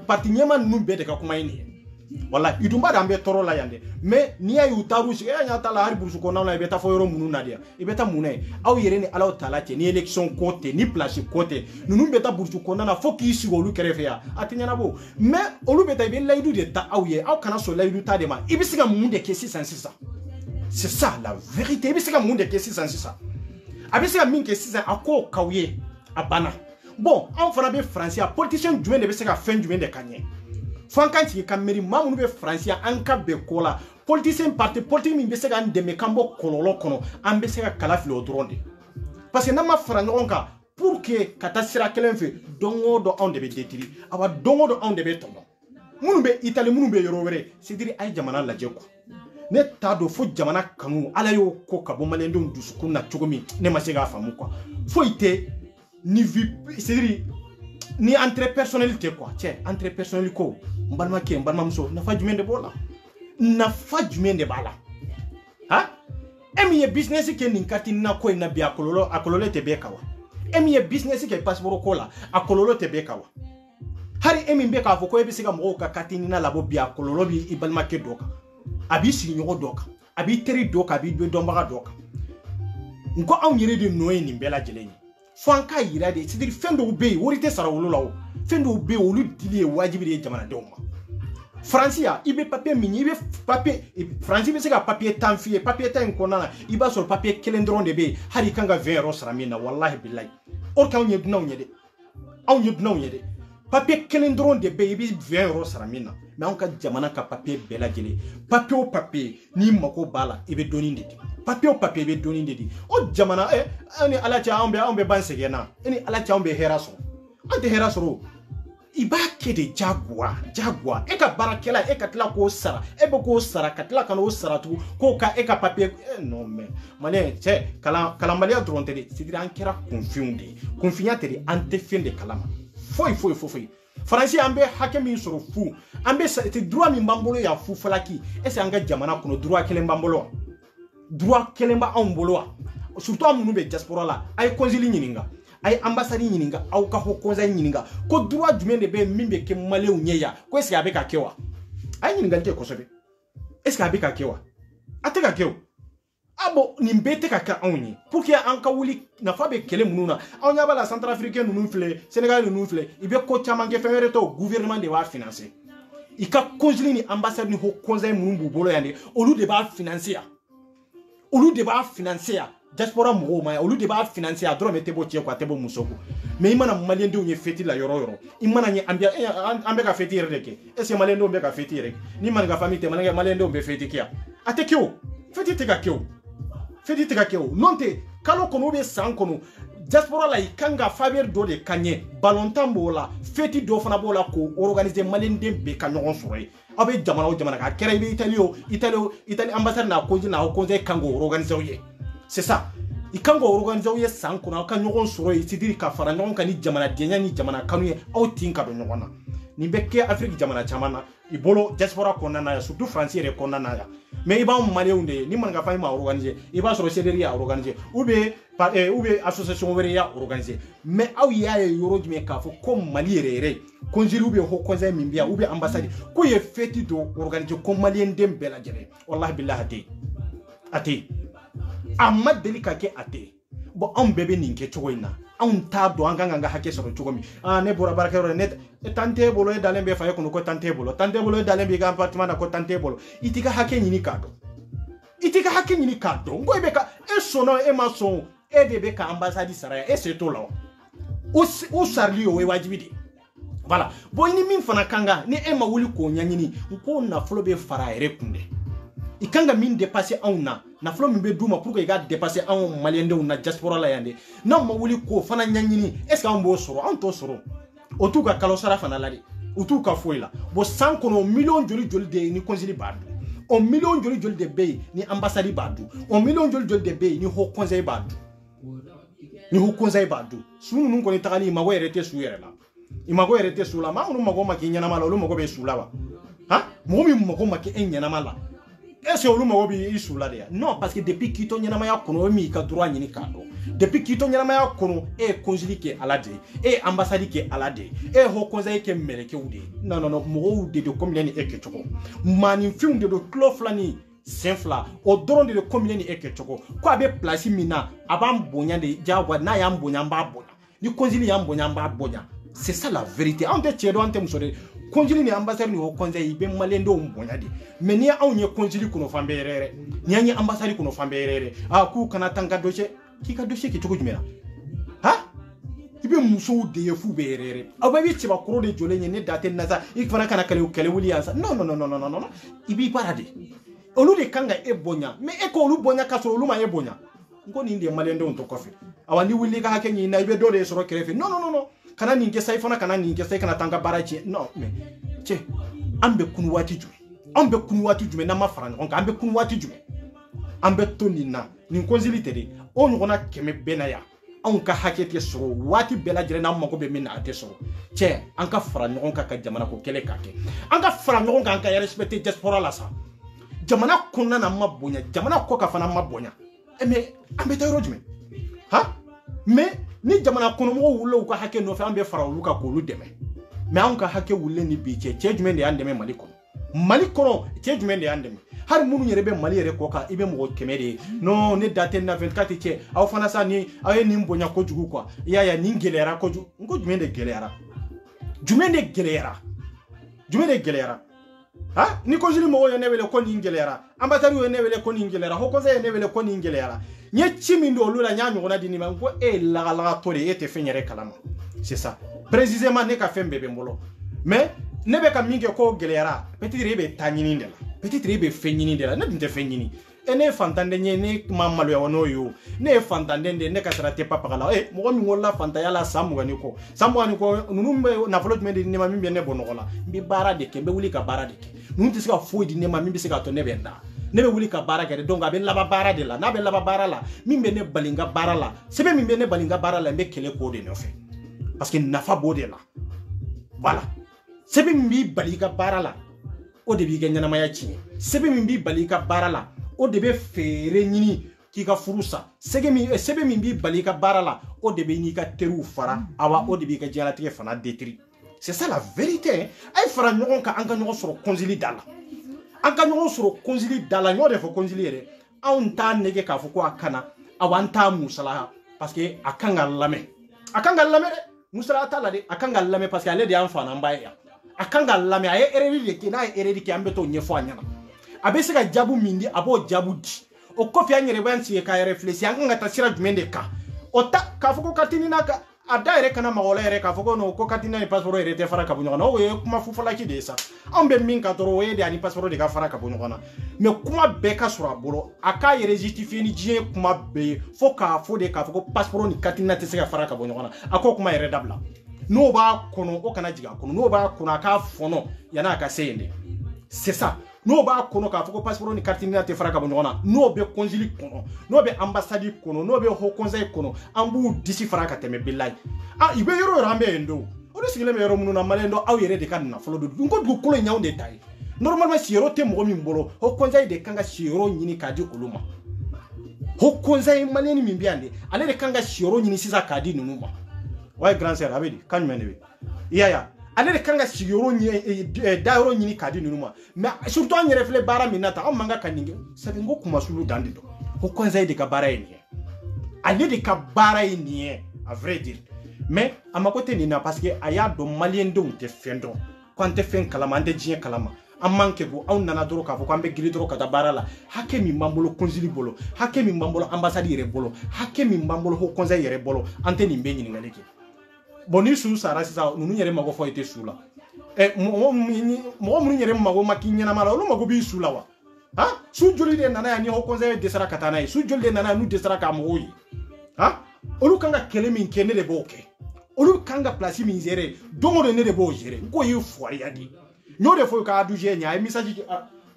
parti nyema nunu be de ka kuma ini wala idumba dambe toro la yande mais ni ay utaru shike nya tala har bursu kona na ibe ta fo yoro munu nadia ibe ta munay aw yere ni alaw tala te ni election côté ni place côté nunu be ta bursu kona na foki si golu kerefe ya atinya na bo mais olu be ta ibe laydu de ta aw ye aw kana so laydu ta de ma ibe siga munde ke 606 c'est ça la vérité ibe siga munde ke 606 abi siga min ke 6 ako kawye abana bon en fana be français politicien jume de be siga fin jume de kanye fankanti kameri mamunu be francia anka be kola politicien parti politique min be se ga ndeme kambo kololo kono an be se ga kala filo dronde parce que na ma fra ngonka pour que kata sira kelen fe dongo do on de be detiri aba dongo do on de be tomo munu be italy munu be yoro were c'est dire ay jamana la jeko ne ta do fo jamana kanu ala yo ko kabo malendo ndusukun na chogomi ne ma se ga famu quoi fo ite ni vie c'est dire ni entre personnalité quoi tiens entre personnalité ko mbalma ke mbalma muso na fa jumende bola na fa jumende bala ha emi ye business ke nin katina ko na bi akololo te be kawa emi ye business ke passeport ko la akololo te be kawa hari emi be ka fo ko e bisiga mo ka katini na labo bi akololo bi ibalma ke doka abi si nyogo doka abi teri doka abi do dombaga doka nko aw yere de noye ni bela jeleni fanka yira de c'est dire fendo be worite sara wololawo fendo be wolu dili wajibi de jamana de umma francia ibe papier mini ibe papier francia be se ka papier tanfie papier tan konana iba sur papier kelendron de be hari kanga 20 euros ramina wallahi billahi or ka onye duna onye de onye duna onye de papier kelendron de be ibe 20 euros ramina mais on ka jamana ka papier bela jele papier o papier ni mako bala ibe doni ndidi papier o papier be doni ndidi o jamana ani alacha ambe bansegena ani alacha ambe heraso ante heraso iba kede jagwa eka barakela eka tla ko sara ebe ko sara katla kano sara tu ko ka eka papier non mais malé c'est kalambalia dronte de c'est dire ankera confiante de ante fin de kalama foi français ambe hakemi soro fu ambe c'est droit mi mbambolo ya fu falaki ese anga jamana kuno droit kele mbambolo droit kele mba ambolo surtout amunu be diaspora la ay konzili nyininga ay ambassade nyininga au ka hokoza nyininga ko droit du mende be mimbe ke maleu nyeya ko est-ce abeka kewa ay nyininga te ko sobe est-ce abeka kewa ateka kewa abo ni mbete ka onyi pour que anka wuli na fabe kele mununa awnya bala centrafricain nunu fle sénégal nunu fle ibe ko chamange fere to gouvernement de wa financer ika konzili ni ambassade ni hokoza munumbu bolo yande olu de ba financer diaspora mo ma olu de ba financer adro mete bo tie kwa tebo musoko mais imana malien de onye feti la yoro imana nye ambia ka feti reke ese malien de ka feti reke ni man ga famille te malien de feti kia atekio feti te ka kio nonte kalo kono be san kono diaspora la ikanga faveur do de kanye ballon tambo la feti do fana bo la ko organiser malien dem be ka ɲɔgɔn sɔrɔ ye aw bɛ jamana o jamana ka kɛra i bɛ Italie ambassade na conseil kango organiser ye c'est ça i kango organiser ye san kɔnɔ aw ka ɲɔgɔn sɔrɔ ye c'est-à-dire ka fara ɲɔgɔn kan ni jamana denya ni jamana kanu ye aw tin ka don ɲɔgɔn na nin bɛ kɛ Afrique jamana caman na i bolo diaspora kɔnɔna na ya surtout France yɛrɛ kɔnɔna na ya mais i b'anw maliyɛnw de ye ni manka fa ma organiser i b'a sɔrɔ CDR y'a organiser ou bien association wɛrɛ y'a organiser mais aw y'a ye yɔrɔ jumɛn k'a fɔ ko Mali yɛrɛ yɛrɛ conseil ou bien haut conseil min bɛ yan ou bien ambassade ko ye fête do organiser ko maliyɛn den bɛɛ lajɛlen wallahi billahi a tɛ yen a ma deli ka kɛ a tɛ yen bon anw bɛɛ bɛ nin kɛ cogo in na anw t'a dɔn an kan ka hakɛ sɔrɔ cogo min ne bɔra baarakɛyɔrɔ la ne tante bolo e dalen bɛ fa e kɔnɔ ko tante bolo e dalen bɛ i ka appartement na ko tante bolo i t'i ka hakɛ ɲini k'a dɔn n ko e bɛ ka e sɔnna e ma sɔn e de bɛ ka ambassade sara e se t'o la o sarili o ye wajibi de voilà bon ni min fana kan kan ni e ma wuli k'o ɲɛɲini n ko nafolo bɛ fara a yɛrɛ kun dɛ i kan ka min dépasser anw na nafolo min bɛ d'u ma pour que i ka dépasser anw maliyɛndenw na diaspora la yan de n'anw ma wuli k'o fana ɲɛɲini est ce que anw b'o sɔrɔ anw t'o sɔrɔ o t'u ka kalo sara fana la de u t'u ka foyi la bon san kɔnɔ miliyɔn joli de ye ni conseil b'a dun o miliyɔn joli de bɛ yen ni ambassade b'a dun o miliyɔn joli de bɛ yen ni haut conseil b'a dun su ninnu kɔni tagali i mago yɛrɛ tɛ su yɛrɛ la maa minnu mago ma k'i ɲɛnama la olu mago bɛ su la wa mɔgɔ min mago ma k'i ɲɛnama la est-ce que olu mago b'i su la de ya non parce que depuis k'i to ɲɛnamaya kɔnɔ e m'i ka droit ɲini k'a dɔn depuis k'i to ɲɛnamaya kɔnɔ e ye conseil kɛ ala de ye e ye ambassade kɛ ala de ye e ye haut conseil kɛ mɛlɛkɛw de ye non mɔgɔw de don comme ni e kɛcogo maaninfinw de don tulo fila ni sen fila o dɔrɔn de don comme ni e kɛcogo ko a bɛ place min na a b'an bonya de jagoya n'a y'an bonya an b'a bonya ni conseil y'an bonya an b'a bonya c'est ça la vérité anw tɛ cɛ dɔn an tɛ muso de conseil ni ambassade ni haut conseil i bɛ maliyɛndenw bonya de mais ni anw ye conseil kɔnɔ fan bɛɛ yɛrɛ ni an ye ambassade kɔnɔ fan bɛɛ yɛrɛ k'u kana taa n ka dossier k'i ka dossier kɛ cogo jumɛn na i bɛ musow de ye f'u bɛ yɛrɛ aw bɛɛ bɛ cɛbakɔrɔ de jɔlen ye ne da tɛ na sa i fana kana kɛlɛ wuli yan sa non i b'i baara de olu de kan ka e bonya mais e ko olu bonya ka sɔrɔ olu ma e bonya n ko nin de ye maliyɛndenw to kɔfɛ awa ni wuli ka hakɛ ɲini na i bɛ dɔ de sɔrɔ kɛrɛfɛ non kana nin kɛ sa i fana kana nin kɛ sa i kana taa n ka baara tiɲɛ non mais cɛ an bɛ kunu waati jumɛn n'an ma fara ɲɔgɔn kan an bɛ kunu waati jumɛn an bɛ to nin na nin conseil tɛ de o ɲɔgɔnna 100 bɛɛ na yan anw ka hakɛ tɛ sɔrɔ waati bɛɛ lajɛlen n'an mago bɛ min na a tɛ sɔrɔ cɛ an ka fara ɲɔgɔn kan ka jamana ko kɛlɛ k'a kɛ an ka fara ɲɔgɔn kan ka respecter diaspora la sa jamana kɔnɔna na ma bonya jamana kɔ ka fana ma bonya mais an bɛ taa yɔrɔ jumɛn mais ni jamana kɔnɔmɔgɔw wulila u ka hakɛ nɔfɛ an bɛ fara olu kan k'olu dɛmɛ mais anw ka hakɛ wulilen ni bi cɛ jumɛn de y'an dɛmɛ Mali kɔnɔ cɛ jumɛn de y'an dɛmɛ hali minnu yɛrɛ bɛ Mali yɛrɛ kɔ kan i bɛ mɔgɔ 100 de ye non ne da tɛ na 24 cɛ aw fana sa ni aw ye nin bonya kojugu quoi i y'a ye nin gɛlɛyara kojugu n ko jumɛn de gɛlɛyara ni conseil mɔgɔw ye ne wele ko nin gɛlɛyara ambassade ye ne wele ko nin gɛlɛyara haut conseil ye ne wele ko nin gɛlɛyara n ye ci min don olu la n y'a ɲɔgɔnna di nin ma n ko e ye lagalagatɔ de ye e tɛ fɛn yɛrɛ kalama c'est ça précisément ne ka fɛn bɛɛ bɛ n bolo mais ne bɛ ka min kɛ ko gɛlɛyara peut-être e bɛ taa ɲini de la peut-être e bɛ fɛn ɲini de la ne dun tɛ fɛn ɲini ne ye fantanden ye ne ma maloya wa n'o ye o ne ye fantanden de ne ka sara tɛ papaga la mɔgɔ min wolola fantanya la san 20 kɔ ninnu bɛ nafolo jumɛn de di ne ma min bɛ ne bɔ nɔgɔ la n bɛ baara de kɛ n bɛ wuli ka baara de kɛ ninnu tɛ se ka foyi di ne ma min bɛ se ka to ne bɛ da ne bɛ wuli ka baara kɛ donc a bɛ laban baara de la n'a bɛ laban baara la min bɛ ne bali n ka baara la sɛbɛn min bɛ ne bali n ka baara la n bɛ kɛlɛ k'o de nɔfɛ parce que nafa b'o de la voilà sɛbɛn min b'i bali i ka baara la o de b'i ka ɲɛnamaya tiɲɛ sɛbɛn min b'i bali i ka baara la o de bɛ feere ɲini k'i ka furu sa sɛbɛn min b'i bali i ka baara la o de bɛ n'i ka teriw fara awa o de b'i ka diɲɛlatigɛ fana détruire c'est ça la vérité a ye fara ɲɔgɔn kan an ka ɲɔgɔn sɔrɔ conseil da la an ka ɲɔgɔn sɔrɔ conseil da la n y'o de fɔ conseil yɛrɛ anw t'a nege k'a fɔ ko a kana awa an t'a musala parce que a kan ka lamɛn dɛ musala t'a la dɛ a kan ka lamɛn parce que ale de y'an fa n'an ba ye yan a kan ka lamɛn a ye erreur de kɛ n'a ye erreur kɛ an bɛ t'o ɲɛfɔ a ɲɛna a bɛ se ka jaabu min di a b'o jaabu di o kɔfɛ an yɛrɛ b'an sigi k'a réfléchir an kan ka taa sira jumɛn de kan o ta k'a fɔ ko ka tini n'a ka a da yɛrɛ kana magɔla yɛrɛ k'a fɔ ko non ko katina ni passeport yɛrɛ tɛ fara ka bɔ ɲɔgɔn na o ye kuma fufalaki de ye sa an bɛ min ka dɔrɔn o ye de ani passeport de ka fara ka bɔ ɲɔgɔn na mais kuma bɛɛ ka sɔrɔ a bolo a k'a yɛrɛ justifier ni diɲɛ kuma bɛɛ ye fo k'a fɔ de k'a fɔ ko passeport ni katina tɛ se ka fara ka bɔ ɲɔgɔn na a k'o kuma yɛrɛ dabila n'o b'a kɔnɔ o kana jigin a kɔnɔ n'o b'a kɔnɔ a k'a fɔnɔ yan'a ka se yen de c'est ça n'o b'a kɔnɔ k'a fɔ ko passeport ni katina tɛ fara ka bɔ ɲɔgɔn na n'o bɛ consul kɔnɔ n'o bɛ ambassade kɔnɔ n'o bɛ haut conseil kɔnɔ an b'u disi fara ka tɛmɛ bilayi i bɛ yɔrɔ yɔrɔ an bɛ yen don olu sigilen bɛ yɔrɔ minnu na maliyɛn dɔ aw yɛrɛ de ka nafolo don n ko dugukolo in y'anw de ta ye normalement siyɔrɔ tɛ mɔgɔ min bolo haut conseil de kan ka siyɔrɔ ɲini k'a di olu ma haut conseil maliyɛn min bɛ yan de ale de kan ka siyɔrɔ ɲini sisan k'a di ninnu ma wa ye grand sœur a bɛ di kan jumɛn de bɛ i y'a ye ale de kan ka sigiyɔrɔ ɲini dayɔrɔ ɲini k'a di ninnu ma mais surtout an yɛrɛ filɛ baara min na tan an man ka nin kɛ sabu n ko kumasulu dan de don haut conseil de ka baara ye nin ye ale de ka baara ye nin ye à vrai dire mais a mako tɛ nin na parce que a y'a dɔn maliyɛn denw tɛ fɛn dɔn ko an tɛ fɛn kalama an tɛ diɲɛ kalama an man kɛ ko anw nana dɔrɔn k'a fɔ k'an bɛ girin dɔrɔn ka taa baara la hakɛ min b'an bolo consul bolo hakɛ min b'an bolo ambassade yɛrɛ bolo hakɛ min b'an bolo haut conseil yɛrɛ bolo an tɛ nin bɛɛ ɲininkali kɛ bon ni su sara sisan ninnu yɛrɛ mago foyi tɛ su la mɔgɔ minnu yɛrɛ mago ma k'i ɲɛnama la olu mago b'i su la wa su joli de nana yan ni haut conseil dɛsɛra ka taa n'a ye su joli de nana yan n'u dɛsɛra k'a mɔgɔw ye olu kan ka kɛlɛ min kɛ ne de b'o kɛ olu kan ka place min gérer don o don ne de b'o gérer n ko ye foiriya de n y'o de fɔ ka ADG ɲɛ a ye message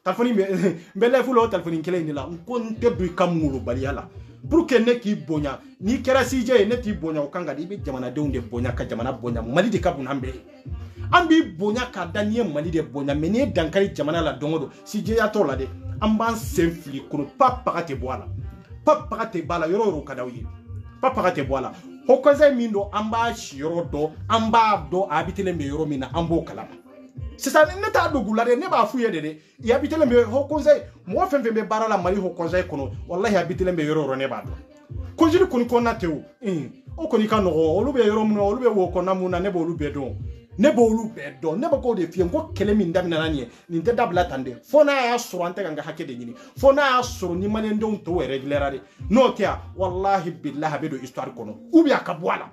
téléphone n bɛ live la o téléphone kelen in de la n ko n tɛ don i ka molobaliya la pour que ne k'i bonya n'i kɛra CJ ye ne t'i bonya o kan ka di i bɛ jamanadenw de bonya ka jamana bonya Mali de ka bon an bɛɛ ye an b'i bonya k'a da n'i ye Mali de bonya mais n'i ye dankari jamana la don o don CJ ya t'o la dɛ an b'an sen fili kɔnɔ pas paga tɛ bɔ a la pas paga tɛ bɔ a la yɔrɔ o yɔrɔ ka d'aw ye pas paga tɛ bɔ a la haut conseil min don an b'a siyɔrɔ dɔn an b'a dɔn a habitelen bɛ yɔrɔ min na an b'o kalama sisan ne t'a dogo la dɛ ne b'a f'u ye de dɛ i habitelen bɛ haut conseil mɔgɔ fɛn fɛn bɛ baara la Mali haut conseil kɔnɔ wallahi habitelen bɛ yɔrɔ o yɔrɔ ne b'a dɔn consul kɔni kɔnɔna tɛ o kɔni ka nɔgɔ olu bɛ yɔrɔ min na olu bɛ wo kɔnɔna mun na ne b'olu bɛɛ dɔn ne b'olu bɛɛ dɔn ne bɛ k'o de f'i ye n ko kɛlɛ min daminɛna nin ye nin tɛ dabila tan dɛ fo n'a y'a sɔrɔ an tɛ ka n ka hakɛ de ɲini fo n'a y'a sɔrɔ ni maliyɛndenw tɔw yɛrɛ gilɛra de n'o tɛ yan wallahi bilahi a bɛ don histoire kɔnɔ ou bien a ka bɔ a la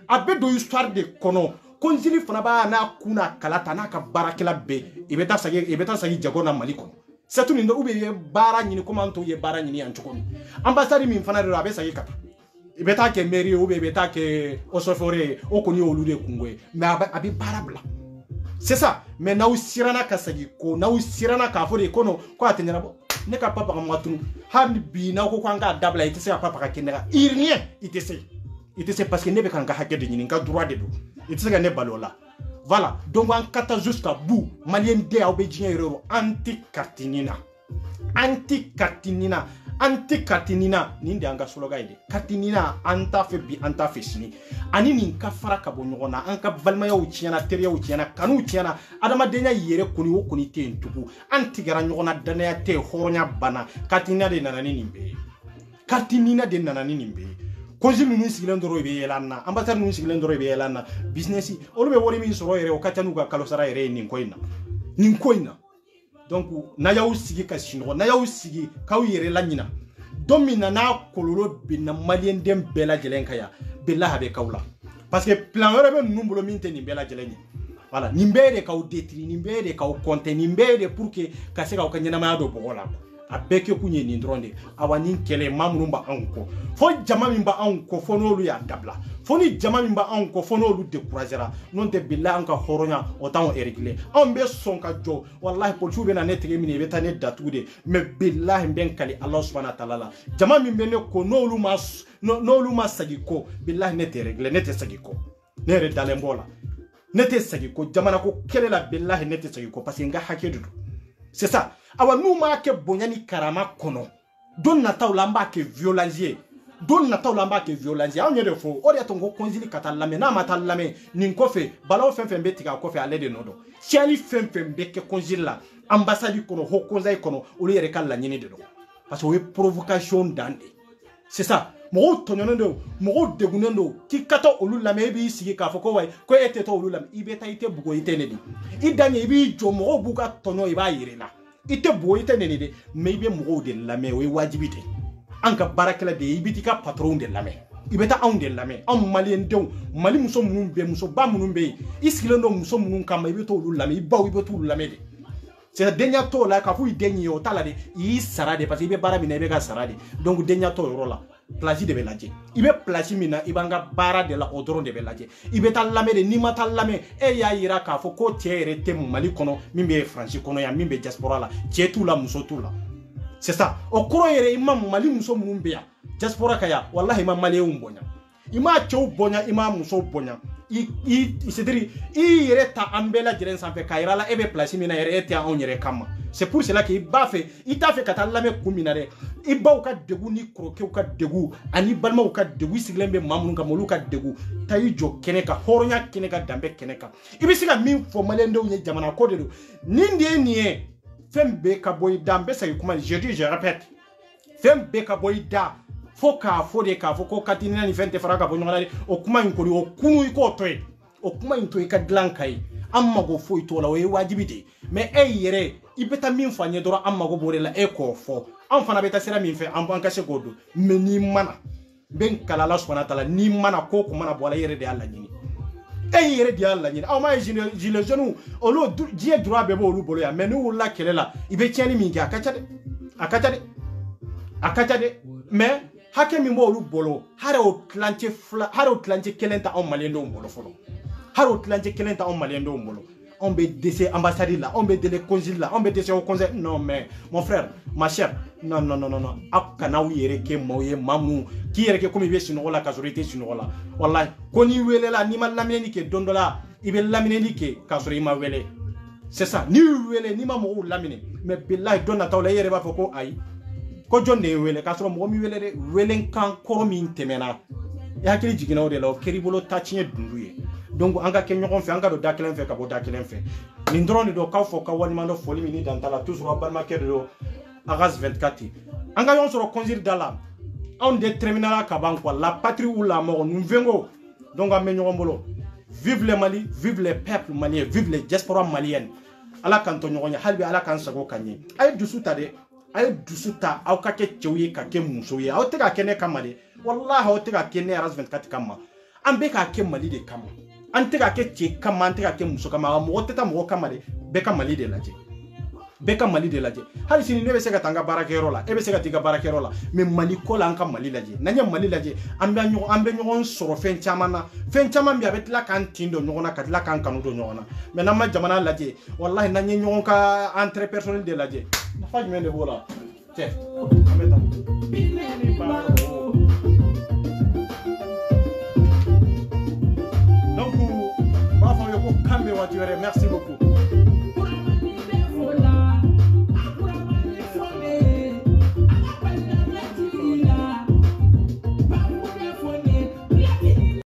a bɛ don histoire de kɔnɔ consul fana b'a n'a kun n'a kala ta n'a ka baarakɛla bɛɛ i bɛ taa sagi jago na Mali kɔnɔ c'est tout nin dɔ ou bien i ye baara ɲini komi an tɔw ye baara ɲini yan cogo min ambassade min fana de don a bɛ sagi ka taa i bɛ taa kɛ mairie ye ou bien i bɛ taa kɛ eaux et forêts ye o kɔni y'olu de kungo ye mais a bɛ baara bila c'est ça mais n'aw siranna ka sagi ko n'aw siranna k'a fɔ de ko non ko a tɛ ɲɛnabɔ ne ka papa ka matunu hali bi n'aw ko k'an k'a dabila i tɛ se ka papa ka kɛnɛ kan rien i tɛ se parce que ne bɛ ka n ka hakɛ de ɲini n ka droit de don i tɛ se ka ne balo o la voilà donc an ka taa jusqu'à bout maliyɛn den aw bɛ diɲɛ yɔrɔ o yɔrɔ an tɛ kati nin na nin de y'an ka slogan ye de kati nin na an t'a fɛ bi an t'a fɛ sini ani nin ka fara ka bɔ ɲɔgɔn na an ka balimayaw tiɲɛna teriyaw tiɲɛna kanuw tiɲɛna adamadenya yɛrɛ kɔni o kɔni tɛ yen tugun an tigɛra ɲɔgɔn na danaya tɛ yen hɔrɔnya banna kati nin na de nana ni nin bɛɛ ye consul ninnu sigilen dɔrɔn i bɛ yɛlɛ an na ambassade ninnu sigilen dɔrɔn i bɛ yɛlɛ an na business olu bɛ wari min sɔrɔ yɛrɛ o ka ca n'u ka kalo sara yɛrɛ ye nin ko in na donc n'a y'aw sigi ka sunɔgɔ n'a y'aw sigi k'aw yɛrɛ laɲina don min na n'a kɔlɔlɔ binna maliyɛnden bɛɛ lajɛlen kan yan bilahi a bɛ k'aw la parce que plan wɛrɛ bɛ ninnu bolo min tɛ nin bɛɛ lajɛlen ye voilà nin bɛɛ de k'aw détruire nin bɛɛ de k'aw compter nin bɛɛ de pour que ka se k'aw ka ɲɛnamaya don bɔgɔ la a bɛɛ kɛ kun ye nin dɔrɔn de awa nin kɛlɛ maa minnu b'anw kɔ fo jama min b'anw kɔ fo n'olu y'a dabila fo ni jama min b'anw kɔ fo n'olu découragera n'o tɛ bilahi an ka hɔrɔnya o t'anw régler anw bɛ sɔn ka jɔ wallahi policiw bɛ na ne tɛgɛ minɛ i bɛ taa ne datugu de mais bilahi n bɛ n kali Ala subhanahu wa ta'ala la jama min bɛ ne kɔ n'olu ma sagi kɔ bilahi ne tɛ régler ne tɛ sagi kɔ ne yɛrɛ dalen b'o la ne tɛ sagi kɔ jamana ko kɛlɛ la bilahi ne tɛ sagi kɔ parce que n ka hakɛ de don c'est ça awa n'u m'a kɛ bonya ni karama kɔnɔ don nataw la an b'a kɛ violence ye don nataw la an b'a kɛ violence ye anw ye de fɔ o de y'a to n ko consul ka taa lamɛn n'a ma taa lamɛn nin kɔfɛ balawu fɛn fɛn bɛ tigɛ a kɔfɛ ale de nɔ don cɛnli fɛn fɛn bɛ kɛ consul la ambassade kɔnɔ haut conseil kɔnɔ olu yɛrɛ ka laɲini de don parce que o ye provocation dan de c'est ça mɔgɔw tɔɲɔnen don mɔgɔw degunnen don k'i ka taa olu lamɛn i b'i sigi k'a fɔ ko wayi ko e tɛ taa olu lamɛn i bɛ taa i tɛ bugo i tɛ ne de i dan ye i b'i jɔ mɔgɔw b'u ka tɔɲɔ i b'a yir'i la i tɛ bugo i tɛ ne de mais i bɛ mɔgɔw de lamɛn o ye wajibi de an ka baarakɛla de ye i bɛ t'i ka patron de lamɛn ibeta anw de lamɛ anw malien denw mali muso minnu bɛ musoba minnu bɛ yen i sigilen don muso minnu kama i bɛ t'olu lamɛ i baw i bɛ t'olu lamɛ de c'est denya t'o la k'a fɔ i den ye o t'a la de i y'i sara de parce que i bɛ baara min na i bɛ ka sara de donc denya t'o yɔrɔ la place de bɛ lajɛ i bɛ place min na i b'an ka baara de la o dɔrɔn de bɛ lajɛ i bɛ taa lamɛ de n'i ma taa lamɛ e y'a yira k'a fɔ ko cɛ yɛrɛ tɛ mali kɔnɔ min bɛ faransi kɔnɔ yan min bɛ diaspora la cɛ t'u la muso t'u la c'est ça o kɔrɔ yɛrɛ i ma mali muso minnu bɛ yan diaspora ka yan wallahi i ma maliyɛnw bonya i ma cɛw bonya i ma musow bonya c'est-à-dire i yɛrɛ ta an bɛɛ lajɛlen sanfɛ k'a yira la e bɛ place min na yɛrɛ e tɛ anw yɛrɛ kama c'est pour cela que i b'a fɛ i t'a fɛ ka taa lamɛn kun min na dɛ i baw ka degun ni kɔrɔkɛw ka degun ani balimaw ka degun i sigilen bɛ maa minnu kan olu ka degun ta i jɔ kɛnɛ kan hɔrɔnya kɛnɛ kan danbe kɛnɛ kan i bɛ se ka min fɔ maliyɛndenw ye jamana ko de don nin de ye nin ye fɛn bɛɛ ka bɔ i da n bɛ segin kuma je dis je répète fɛn bɛɛ ka bɔ i da fo k'a fɔ de k'a fɔ ko katinina ni fɛn tɛ fara ka bɔ ɲɔgɔn na de o kuma in kɔni o kunu i k'o to yen o kuma in to i ka dilan ka ye an mago foyi t'o la o ye wajibi de ye mais e yɛrɛ i bɛ taa min fɔ an ye dɔrɔn an mago b'o de la e k'o fɔ an fana bɛ taa sira min fɛ an ka se k'o don mais n'i mana n bɛ n kala Ala subahana taala n'i mana ko ko mana bɔ a la i yɛrɛ de y'a laɲini e yɛrɛ de y'a laɲini aw m'a ye gilets jaunes olu diɲɛ droit bɛɛ b'olu bolo yan mais n'u wulila kɛlɛ la i bɛ tiɲɛni min kɛ a ka ca dɛ a ka ca dɛ a ka ca dɛ mais hakɛ min b'olu bolo hari o tilancɛ kelen ta anw maliyɛndenw bolo fɔlɔ hari o tilancɛ kelen ta anw maliyɛndenw bolo anw bɛ dɛsɛ ambassade la anw bɛ délai consul la anw bɛ dɛsɛ au conseil non mais mon frère ma chère non aw kana aw yɛrɛ kɛ maaw ye maa minnu k'i yɛrɛ kɛ komi i bɛ sunɔgɔ la k'a sɔrɔ i tɛ sunɔgɔ la walahi ko n'i welela n'i ma laminɛni kɛ don dɔ la i bɛ laminɛni kɛ k'a sɔrɔ i ma wele c'est ça n'i y'u wele n'i ma mɔgɔw laminɛ mais bilahi don nataw la i yɛrɛ b'a fɔ ko ayi ko jɔn de ye wele k'a sɔrɔ mɔgɔ min wele dɛ welenkan kɔrɔ min tɛmɛna i hakili jiginna o de la o kɛr'i bolo taciɲɛ dundu ye donc an ka kɛ ɲɔgɔn fɛ an ka don da kelen fɛ ka bɔ da kelen fɛ nin dɔrɔn de don k'aw fɔ ka waliɲuman dɔ foli min ni dan t'a la toujours aw balimakɛ de don Agas 24 an ka ɲɔgɔn sɔrɔ concile da la anw de terminala ka ban quoi la patrie ou la mort nous venons donc an bɛ ɲɔgɔn bolo vive le Mali vive le peuple malien vive les diaspora malienne ala k'an to ɲɔgɔn ye hali bi ala k'an sago ka ɲɛ a ye dusu ta dɛ a ye dusu ta aw ka kɛ cɛw ye ka kɛ musow ye aw tɛ ka kɛ ne kama de wallahi aw tɛ ka kɛ ne Aras 24 kama an bɛ ka kɛ Mali de kama an tɛ ka kɛ cɛ kama an tɛ ka kɛ muso kama mɔgɔ tɛ taa mɔgɔ kama de bɛɛ ka Mali de lajɛ bɛɛ ka Mali de lajɛ hali sini ne bɛ se ka taa n ka baarakɛyɔrɔ la e bɛ se ka taa i ka baarakɛyɔrɔ la mais Mali ko la an ka Mali lajɛ n'an ye Mali lajɛ an bɛ ɲɔgɔn sɔrɔ fɛn caman na fɛn caman bɛ a bɛ tila k'an tin don ɲɔgɔn na ka tila k'an kanu don ɲɔgɔn na mais n'an ma jamana lajɛ wallahi n'an ye ɲɔgɔn ka entrée personnelle de lajɛ nafa jumɛn de b'o la cɛ an bɛ taa